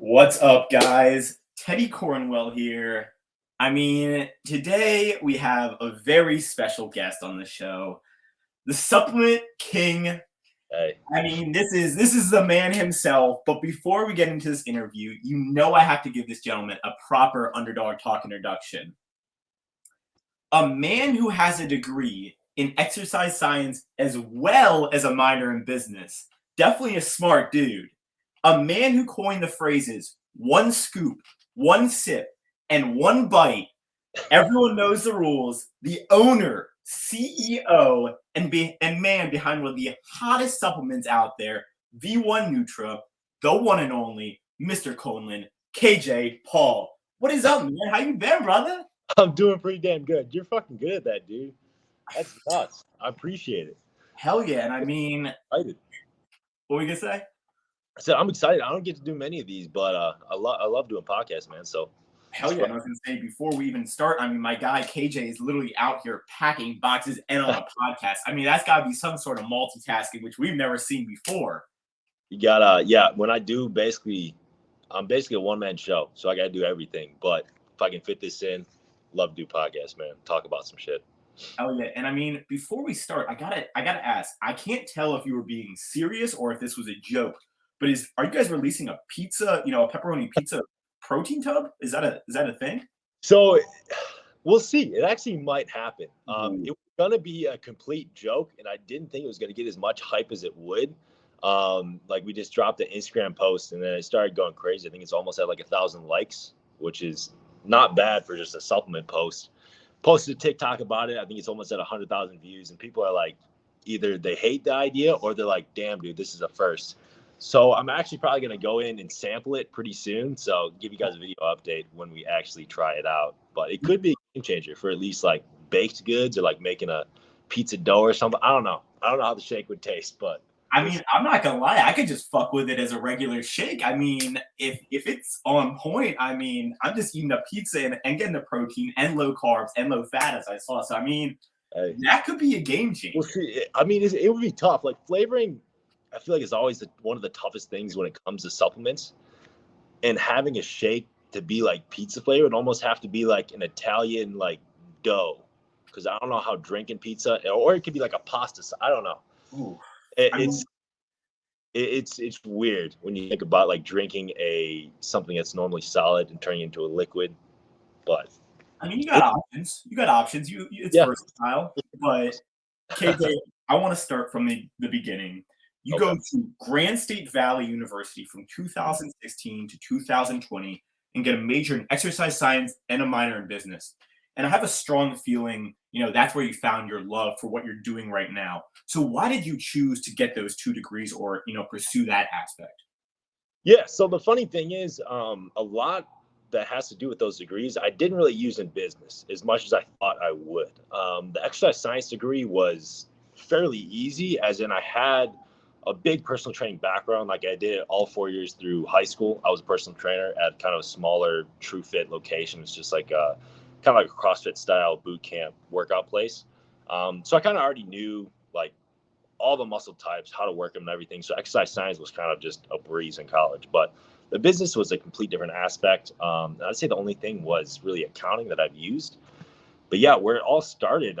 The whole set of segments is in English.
What's up, guys? Teddy Cornwell here. Today we have a very special guest on the show, the supplement king. Hey. This is the man himself. But before we get into this interview, I have to give this gentleman a proper Underdog Talk introduction. A man who has a degree in exercise science as well as a minor in business. Definitely a smart dude. A man who coined the phrases one scoop, one sip, and one bite. Everyone knows the rules. The owner, CEO, and man behind one of the hottest supplements out there, V1 Nutra, the one and only Mr. Konlan, KJ Paul. What is up, man? How you been, brother? I'm doing pretty damn good. You're fucking good at that, dude. That's nuts. I appreciate it. Hell yeah. And Excited. What were you gonna say? I said I'm excited. I don't get to do many of these, but I love doing podcasts, man. So hell yeah. And I was gonna say before we even start, my guy KJ is literally out here packing boxes and on a podcast. That's gotta be some sort of multitasking, which we've never seen before. You gotta, when I do I'm basically a one-man show, so I gotta do everything. But if I can fit this in, love to do podcasts, man. Talk about some shit. Oh yeah, and before we start, I gotta ask. I can't tell if you were being serious or if this was a joke. But are you guys releasing a pizza? A pepperoni pizza protein tub? Is that a thing? So we'll see. It actually might happen. It was gonna be a complete joke, and I didn't think it was gonna get as much hype as it would. We just dropped an Instagram post, and then it started going crazy. I think it's almost at like 1,000 likes, which is not bad for just a supplement post. Posted a TikTok about it. I think it's almost at 100,000 views, and people are like, either they hate the idea or they're like, damn, dude, this is a first. So I'm actually probably going to go in and sample it pretty soon. So give you guys a video update when we actually try it out. But it could be a game changer for at least like baked goods or like making a pizza dough or something. I don't know how the shake would taste, but I'm not gonna lie, I could just fuck with it as a regular shake. If it's on point, I'm just eating a pizza and getting the protein and low carbs and low fat as I saw. So that could be a game changer. Well, see, it would be tough. Like flavoring, I feel like is always one of the toughest things when it comes to supplements. And having a shake to be like pizza flavor, it almost have to be like an Italian like dough, because I don't know how drinking pizza, or it could be like a pasta. I don't know. Ooh. It's weird when you think about like drinking something that's normally solid and turning into a liquid. But you got options. It's versatile. But KJ, I want to start from the beginning. You go to Grand State Valley University from 2016 to 2020 and get a major in exercise science and a minor in business. And I have a strong feeling, that's where you found your love for what you're doing right now. So why did you choose to get those 2 degrees or, pursue that aspect? Yeah. So the funny thing is, a lot that has to do with those degrees, I didn't really use in business as much as I thought I would. The exercise science degree was fairly easy, as in I had a big personal training background. Like I did it all 4 years through high school. I was a personal trainer at kind of a smaller True Fit location. It's just like kind of like a CrossFit style boot camp workout place. So I kind of already knew like all the muscle types, how to work them and everything. So exercise science was kind of just a breeze in college, but the business was a complete different aspect. I'd say the only thing was really accounting that I've used. But yeah, where it all started,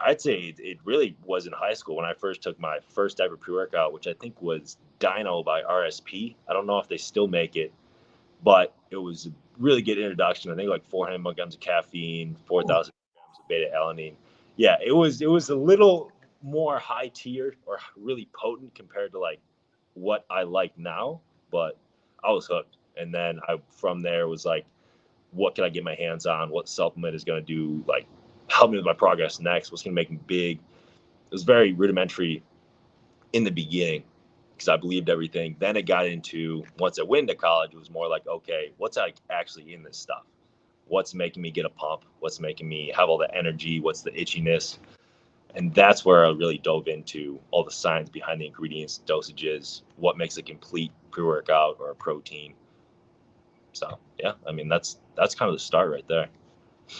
I'd say it really was in high school when I first took my first ever pre-workout, which I think was Dino by RSP. I don't know if they still make it, but it was a really good introduction. I think like 400 milligrams of caffeine, 4,000 grams of beta alanine. Yeah, it was a little more high tier or really potent compared to like what I like now, but I was hooked. And then from there was like, what can I get my hands on? What supplement is going to do like help me with my progress next? What's going to make me big? It was very rudimentary in the beginning because I believed everything. Then it got into, once I went to college, it was more like, okay, what's actually in this stuff? What's making me get a pump? What's making me have all the energy? What's the itchiness? And that's where I really dove into all the science behind the ingredients, dosages, what makes a complete pre-workout or a protein. So yeah, that's kind of the start right there.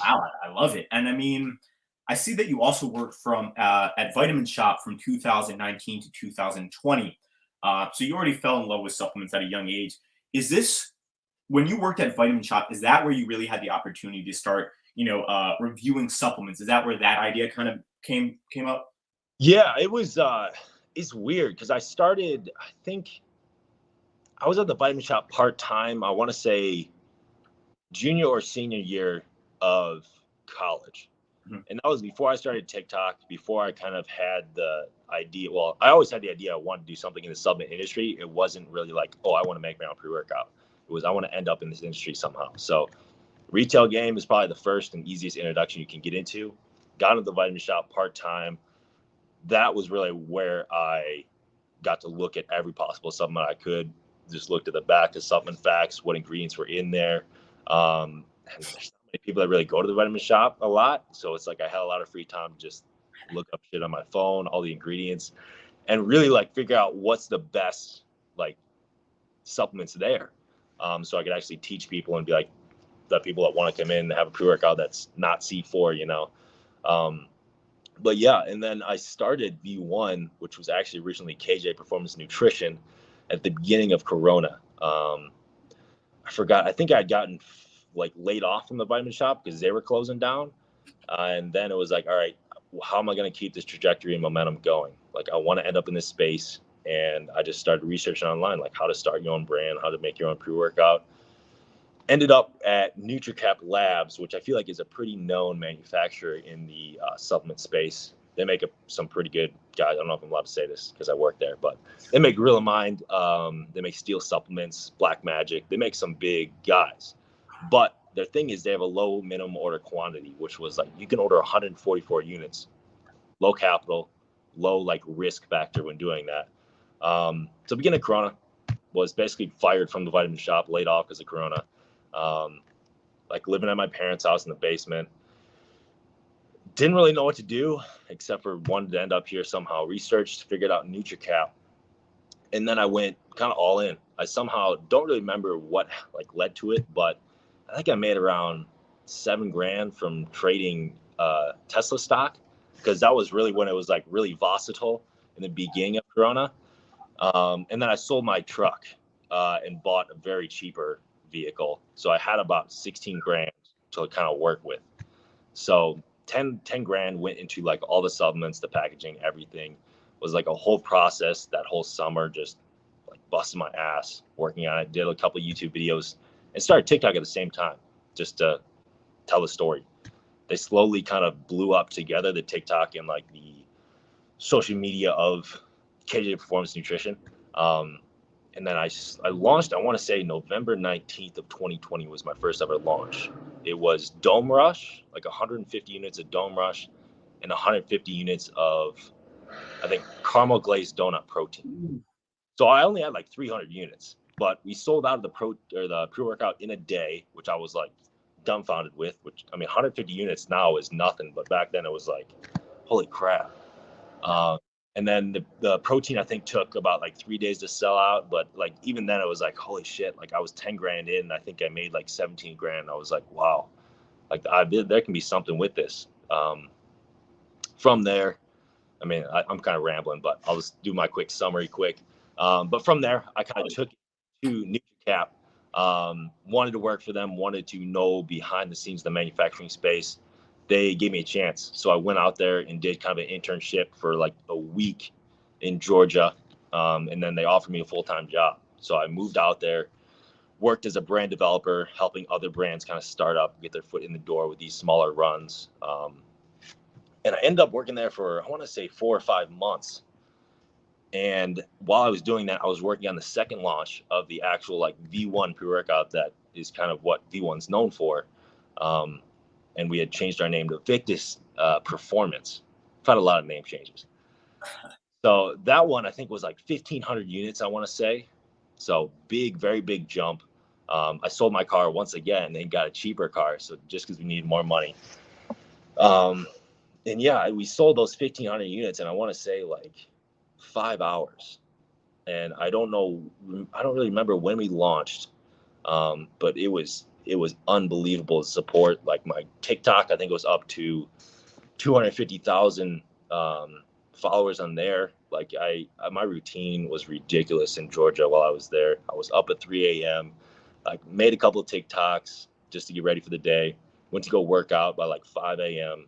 Wow, I love it. And I see that you also worked at Vitamin Shop from 2019 to 2020. So you already fell in love with supplements at a young age. is this when you worked at Vitamin Shop? Is that where you really had the opportunity to start, reviewing supplements? Is that where that idea kind of came up? Yeah, it was. It's weird because I started. I think I was at the Vitamin Shop part time. I want to say junior or senior year of college. Mhm. And that was before I started TikTok, before I kind of had the idea. Well, I always had the idea I wanted to do something in the supplement industry. It wasn't really like, oh, I want to make my own pre-workout. It was, I want to end up in this industry somehow. So retail game is probably the first and easiest introduction you can get into. Got into the Vitamin Shop part-time. That was really where I got to look at every possible supplement I could. Just looked at the back of supplement facts, what ingredients were in there. And there's not many people that really go to the Vitamin Shop a lot. So it's like I had a lot of free time to just look up shit on my phone, all the ingredients, and really like figure out what's the best like supplements there. So I could actually teach people and be like, the people that want to come in and have a pre-workout that's not C4, you know. But yeah, and then I started V1, which was actually originally KJ Performance Nutrition at the beginning of Corona. I forgot. I think I had gotten like laid off from the Vitamin Shop because they were closing down. And then it was like, all right, how am I going to keep this trajectory and momentum going? Like, I want to end up in this space. And I just started researching online, like how to start your own brand, how to make your own pre-workout. Ended up at NutriCap Labs, which I feel like is a pretty known manufacturer in the supplement space. They make some pretty good guys. I don't know if I'm allowed to say this because I work there, but they make Gorilla Mind. They make Steel Supplements, Black Magic. They make some big guys. But their thing is they have a low minimum order quantity, which was like you can order 144 units, low capital, low like risk factor when doing that. So beginning of Corona, was basically fired from the Vitamin Shop, laid off because of Corona. Like living at my parents' house in the basement. Didn't really know what to do except for wanted to end up here somehow. Researched, figured out NutriCap, and then I went kind of all in. I somehow don't really remember what like led to it, but I think I made around $7,000 from trading Tesla stock because that was really when it was like really volatile in the beginning of Corona. And then I sold my truck and bought a very cheaper vehicle. So I had about $16,000 to kind of work with. So 10 grand went into like all the supplements, the packaging, everything. Was like a whole process that whole summer, just like busting my ass working on it. Did a couple of YouTube videos and started TikTok at the same time just to tell the story. They slowly kind of blew up together, the TikTok and like the social media of KJ Performance Nutrition. And then I launched, I want to say November 19th of 2020 was my first ever launch. It was Dome Rush, like 150 units of Dome Rush and 150 units of, I think, caramel glazed donut protein. So I only had like 300 units, but we sold out of the pre-workout in a day, which I was like dumbfounded with, which I mean, 150 units now is nothing, but back then it was like, holy crap. And then the protein I think took about like 3 days to sell out, but like even then it was like holy shit, like I was 10 grand in and I think I made like 17 grand. I was like, wow, like there can be something with this. From there, I mean I'm kind of rambling, but I'll just do my quick summary quick. But from there I kind of took it to NutriCap. Wanted to work for them, wanted to know behind the scenes the manufacturing space. They gave me a chance. So I went out there and did kind of an internship for like a week in Georgia. And then they offered me a full-time job. So I moved out there, worked as a brand developer, helping other brands kind of start up, get their foot in the door with these smaller runs. And I ended up working there for, I want to say 4 or 5 months. And while I was doing that, I was working on the second launch of the actual like V1 pre-workout that is kind of what V1's known for. And we had changed our name to Victus Performance. I've had a lot of name changes. So that one I think was like 1,500 units, I want to say. So big, very big jump. I sold my car once again and got a cheaper car. So just because we needed more money. And yeah, we sold those 1,500 units and I want to say like 5 hours. And I don't really remember when we launched, but it was unbelievable support. Like my TikTok, I think it was up to 250,000 followers on there. Like my routine was ridiculous in Georgia while I was there. I was up at 3 a.m. Like made a couple of TikToks just to get ready for the day. Went to go work out by like 5 a.m.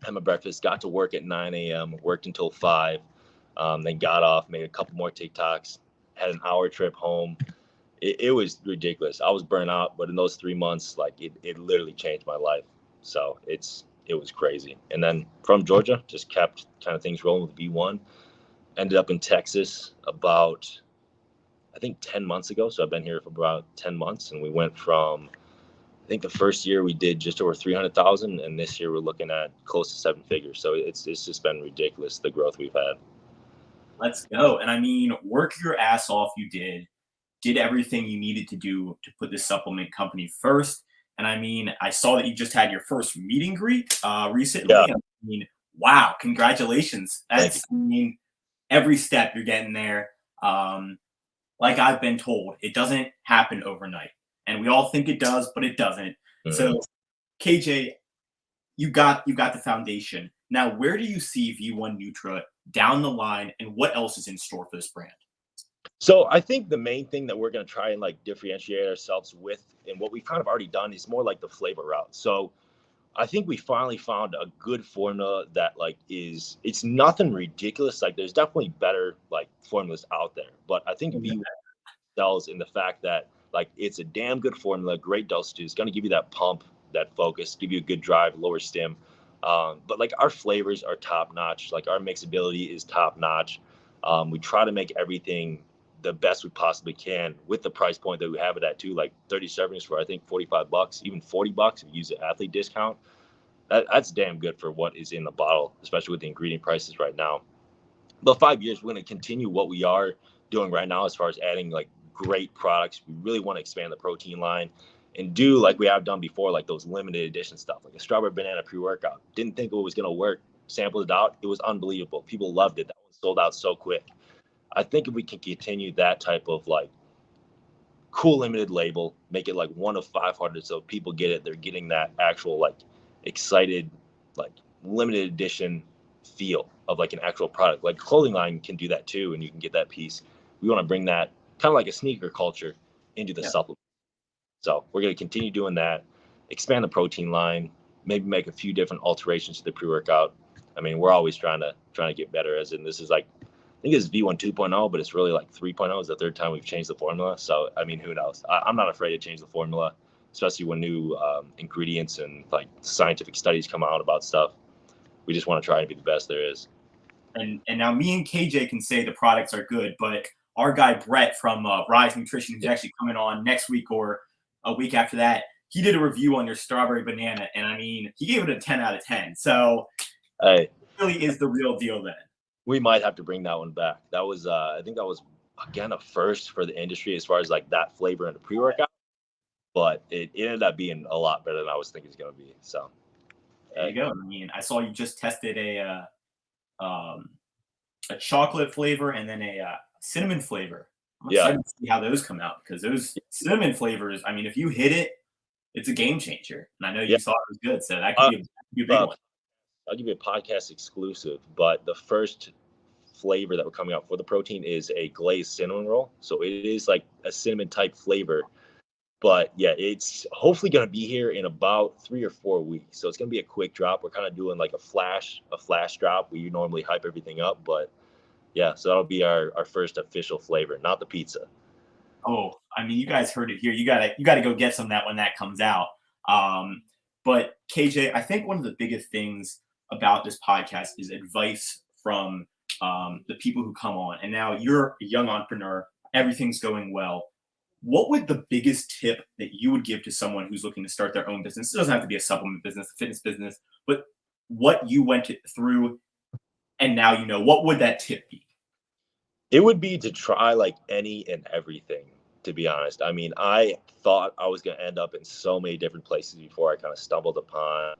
Had my breakfast. Got to work at 9 a.m. Worked until 5. Then got off. Made a couple more TikToks. Had an hour trip home. It was ridiculous. I was burnt out, but in those 3 months, like it literally changed my life. So it was crazy. And then from Georgia, just kept kind of things rolling with V1. Ended up in Texas about, I think, 10 months ago. So I've been here for about 10 months, and we went from, I think the first year we did just over 300,000, and this year we're looking at close to 7 figures. So it's just been ridiculous, the growth we've had. Let's go. And I mean, work your ass off. You did everything you needed to do to put this supplement company first. And I mean, I saw that you just had your first meet and greet recently. Yeah. I mean, wow, congratulations. Thank That's, I mean, every step you're getting there. Like I've been told, it doesn't happen overnight. And we all think it does, but it doesn't. Mm-hmm. So, KJ, you got the foundation. Now, where do you see V1 Nutra down the line, and what else is in store for this brand? So I think the main thing that we're going to try and like differentiate ourselves with, and what we've kind of already done, is more like the flavor route. So I think we finally found a good formula that like it's nothing ridiculous. Like there's definitely better like formulas out there, but I think V1 sells in the fact that like it's a damn good formula, great dosage. It's going to give you that pump, that focus, give you a good drive, lower stim. But like our flavors are top notch. Like our mixability is top notch. We try to make everything the best we possibly can with the price point that we have it at too. Like 30 servings for I think $45, even $40 if you use the athlete discount. That's damn good for what is in the bottle, especially with the ingredient prices right now. But 5 years, we're going to continue what we are doing right now as far as adding like great products. We really want to expand the protein line and do like we have done before, like those limited edition stuff, like a strawberry banana pre-workout. Didn't think it was going to work. Sampled it out. It was unbelievable. People loved it. That one sold out so quick. I think if we can continue that type of like cool limited label, make it like 1 of 500, so people get it. They're getting that actual like excited, like limited edition feel of like an actual product. Like clothing line can do that too, and you can get that piece. We want to bring that kind of like a sneaker culture into the supplement. So we're going to continue doing that, expand the protein line, maybe make a few different alterations to the pre-workout. I mean, we're always trying to get better, as in this is like, I think it's V1 2.0, but it's really like 3.0 is the third time we've changed the formula. So, I mean, who knows? I'm not afraid to change the formula, especially when new ingredients and like scientific studies come out about stuff. We just want to try and be the best there is. And now me and KJ can say the products are good, but our guy Brett from Rise Nutrition, who's actually coming on next week or a week after that, he did a review on your strawberry banana, and I mean, he gave it a 10 out of 10. So it really is the real deal then. We might have to bring that one back. That was, I think that was, again, a first for the industry as far as like that flavor in the pre-workout, but it ended up being a lot better than I was thinking it's going to be. So there you go. I mean, I saw you just tested a chocolate flavor and then a cinnamon flavor. I'm excited to see how those come out, because those cinnamon flavors, I mean, if you hit it, it's a game changer. And I know you thought it was good, so that could be a big one. I'll give you a podcast exclusive, but the first flavor that we're coming out for the protein is a glazed cinnamon roll. So it is like a cinnamon type flavor. But yeah, it's hopefully going to be here in about 3 or 4 weeks. So it's going to be a quick drop. We're kind of doing like a flash drop. We normally hype everything up, but yeah, so that'll be our first official flavor, not the pizza. Oh, I mean, you guys heard it here. You gotta go get some of that when that comes out. But KJ, I think one of the biggest things about this podcast is advice from the people who come on. And now you're a young entrepreneur, everything's going well. What would the biggest tip that you would give to someone who's looking to start their own business? It doesn't have to be a supplement business, a fitness business, but what you went through and now you know, what would that tip be? It would be to try like any and everything, to be honest. I mean, I thought I was going to end up in so many different places before I kind of stumbled upon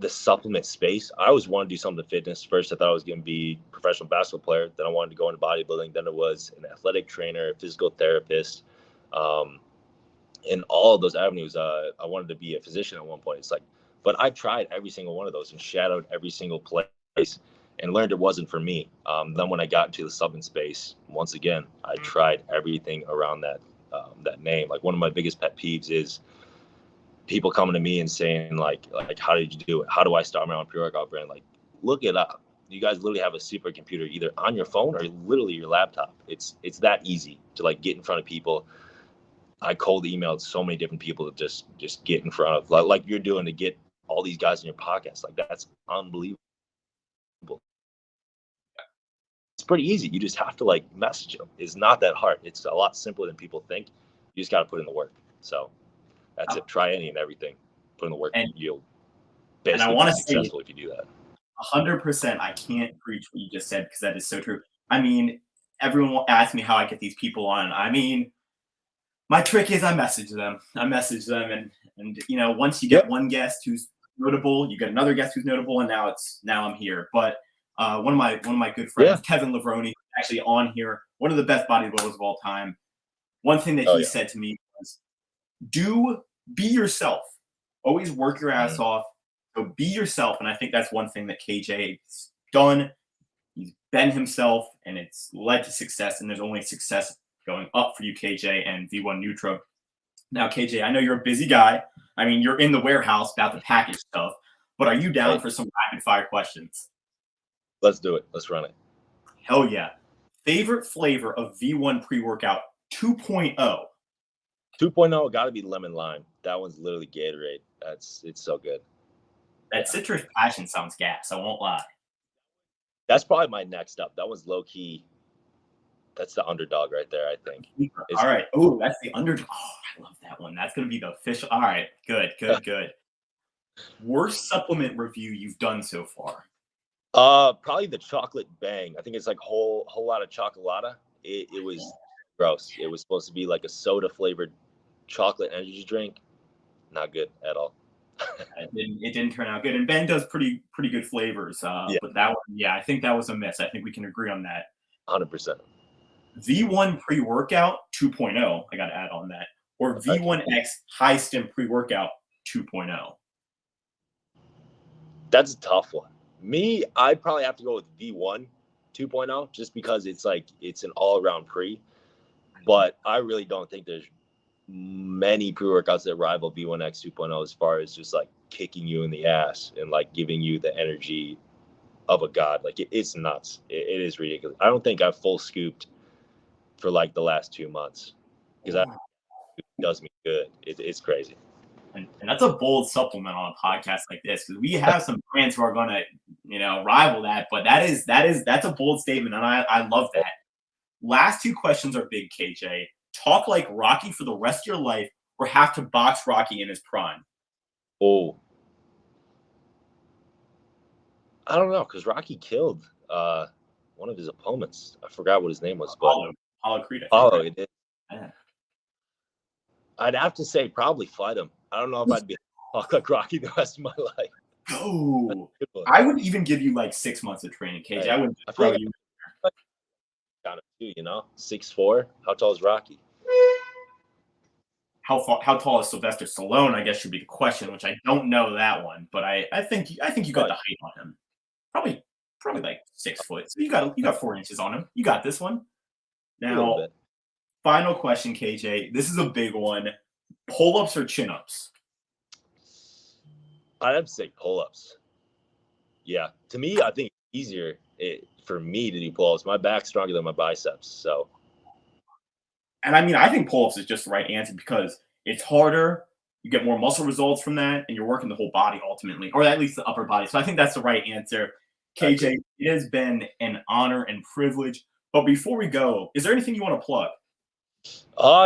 the supplement space. I always wanted to do something to fitness. First, I thought I was going to be a professional basketball player. Then I wanted to go into bodybuilding. Then it was an athletic trainer, physical therapist. In all of those avenues, I wanted to be a physician at one point. It's like, but I've tried every single one of those and shadowed every single place. and learned it wasn't for me. Then when I got into the supplement space, once again, I tried everything around that name. Like one of my biggest pet peeves is people coming to me and saying like how did you do it? How do I start my own pre-workout brand? Like, look it up. You guys literally have a supercomputer either on your phone or literally your laptop. It's that easy to like get in front of people. I cold emailed so many different people to just get in front of like you're doing to get all these guys in your podcast. Like that's unbelievable. It's pretty easy. You just have to like message them. It's not that hard. It's a lot simpler than people think. You just got to put in the work. So that's it. Try any and everything. Put in the work. You'll basically be successful if you do that. 100%. I can't preach what you just said because that is so true. I mean, everyone will ask me how I get these people on. I mean, my trick is I message them, and you know, once you get one guest who's notable, you get another guest who's notable, and now I'm here. But one of my good friends, Kevin Lavroni, actually on here, one of the best bodybuilders of all time. One thing that he said to me was, be yourself. Always work your ass off. So be yourself. And I think that's one thing that KJ's done. He's been himself, and it's led to success. And there's only success going up for you, KJ, and V1 Nutra. Now, KJ, I know you're a busy guy. I mean, you're in the warehouse about to package stuff. But are you down for some rapid fire questions? Let's do it. Let's run it. Hell yeah. Favorite flavor of V1 pre-workout 2.0? 2.0 got to be lemon lime. That one's literally Gatorade. It's so good. That citrus passion sounds gas. I won't lie. That's probably my next up. That one's low key. That's the Underdog right there, I think. All right. Oh, that's the Underdog. Oh, I love that one. That's going to be the official. All right. Good. Worst supplement review you've done so far? Probably the chocolate bang. I think it's like whole lot of chocolata. It was gross. It was supposed to be like a soda flavored chocolate energy drink. Not good at all. It didn't turn out good. And Ben does pretty good flavors. But that one, I think that was a miss. I think we can agree on that. 100%. V1 pre-workout 2.0. I got to add on that. Or V1X high stim pre-workout 2.0. That's a tough one. Me, I'd probably have to go with V1 2.0 just because it's an all-around pre. But I really don't think there's many pre-workouts that rival V1X 2.0 as far as just like kicking you in the ass and like giving you the energy of a god. Like it's nuts. It is ridiculous. I don't think I've full scooped for like the last 2 months because it does me good. It's crazy. And that's a bold supplement on a podcast like this because we have some brands who are going to, rival that. But that's a bold statement, and I love that. Last two questions are big, KJ. Talk like Rocky for the rest of your life, or have to box Rocky in his prime? Oh, I don't know, because Rocky killed one of his opponents. I forgot what his name was, but Apollo Creed. Apollo, it did. Yeah. I'd have to say probably fight him. I don't know if I'd be talk like Rocky the rest of my life. Oh, I would even give you like 6 months of training, KJ. Hey, I wouldn't throw you. Kind of too, 6'4". How tall is Rocky? How tall is Sylvester Stallone? I guess should be the question, which I don't know that one, but I think you got the height on him. Probably like 6 foot. So you got 4 inches on him. You got this one. Now, final question, KJ. This is a big one. Pull-ups or chin-ups? I'd have to say pull-ups. Yeah. To me, I think it's easier for me to do pull-ups. My back's stronger than my biceps, so. And I mean, I think pull-ups is just the right answer because it's harder. You get more muscle results from that, and you're working the whole body ultimately, or at least the upper body. So I think that's the right answer. KJ, it has been an honor and privilege. But before we go, is there anything you want to plug?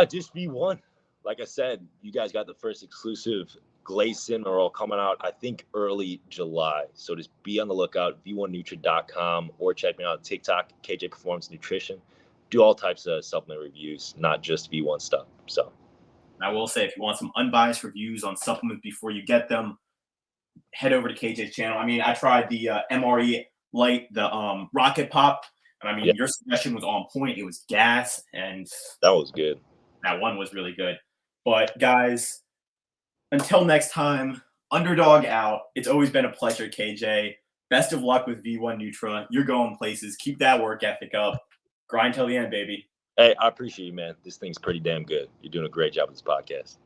Just V1. Like I said, you guys got the first exclusive Glaze Cinema roll coming out, I think, early July. So just be on the lookout, v1nutra.com, or check me out on TikTok, KJ Performance Nutrition. Do all types of supplement reviews, not just V1 stuff. So I will say, if you want some unbiased reviews on supplements before you get them, head over to KJ's channel. I mean, I tried the MRE Light, the Rocket Pop, and I mean, your suggestion was on point. It was gas, and that was good. That one was really good. But guys, until next time, Underdog out. It's always been a pleasure, KJ. Best of luck with V1 Nutra. You're going places. Keep that work ethic up. Grind till the end, baby. Hey, I appreciate you, man. This thing's pretty damn good. You're doing a great job with this podcast.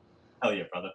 Hell yeah, brother.